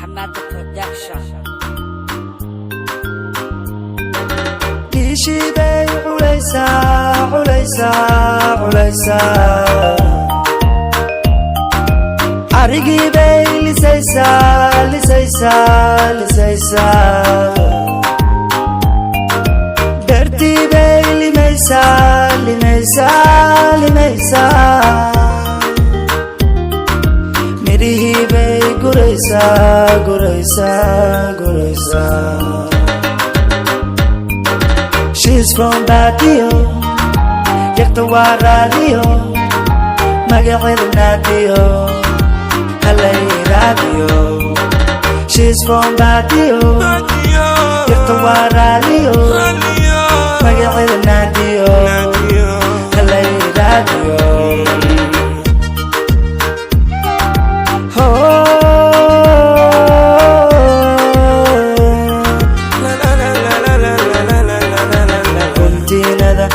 Hamad Production. Dishi bay ulaysa Arigi bay lisaysa Dirty bay limaysa Mirihi bay guraysa She's from Badio, Yaktawa Radio, Magahedu Nadio, Halay Radio. She's from Badio, Yaktawa Radio, Magahedu Nadio, Halay Radio.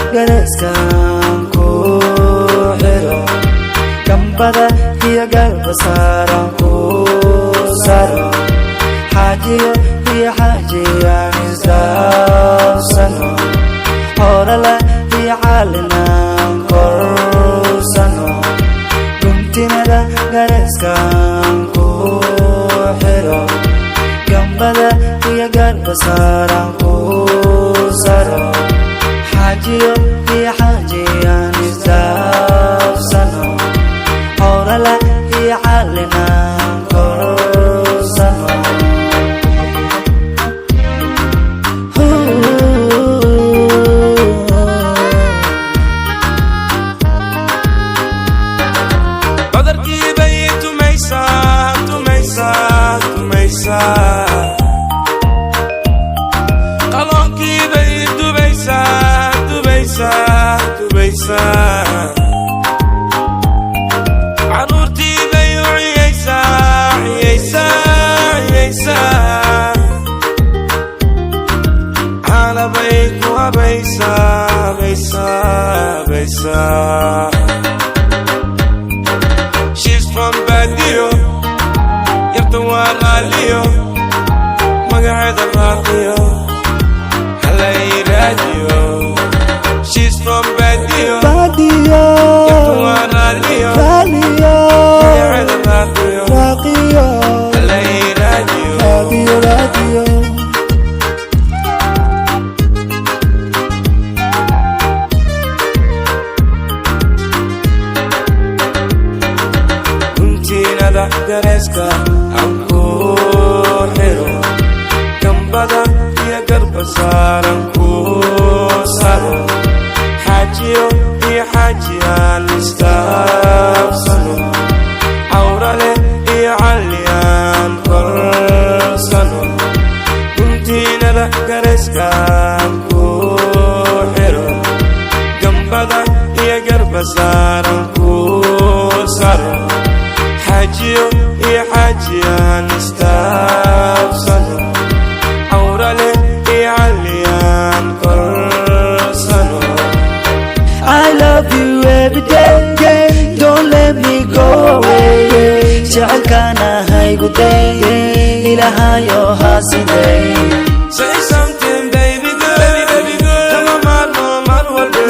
Gareskan ku hero Gambada hiya garba saran ku saro Hajiyo hiya hajiyan isdafsano Horala hiya calinan korsano Guntinada gareskan ku hero Gambada hiya garba saran ku saro Hajiyo hiya hajiyan isdafsano Horala hiya calinan korsano Badarkii bay tumaysaa Qaloonkii bay dubaysaa Caruurtii bay u ciyaysaa Caana bay ku habaysaa She's from Badio, Yaktawa Radio, Magahedu Radio, Halay Radio. She's from Badio, Yaktawa Radio, Magahedu Radio, Halay Radio. Guntinada gareska aan ku xiro Gambada iyo garba saaran ku saro Hajiyo iyo hajiyan isdafsano Awrale iyo caliyan korsano Guntinada gareska aan ku xiro Gambada iyo garba saaran ku saro Hajiyo iyo hajiyan isdafsano Awrale iyo caliyan korsano I love you every day, don't let me go away Jacaylkana haygu daye, ilahayo hasiday Say something baby girl Kama mar walba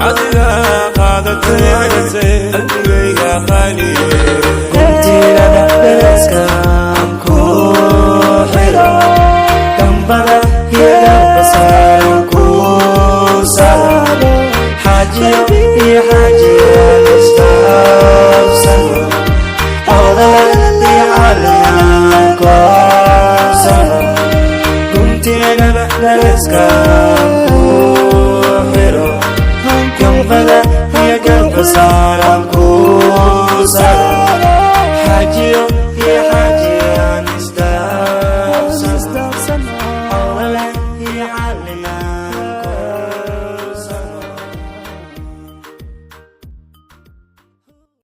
Adiga qaadatay qalbigayga qaaliye Guntinada gareskan ku xiro Gambada hiya garba saran ku saro Hajiyo iyo hajiyan isdafsano Horala hiya calinan korsano Guntinada gareskan ku xiro Gambada hiya garba saran ku saro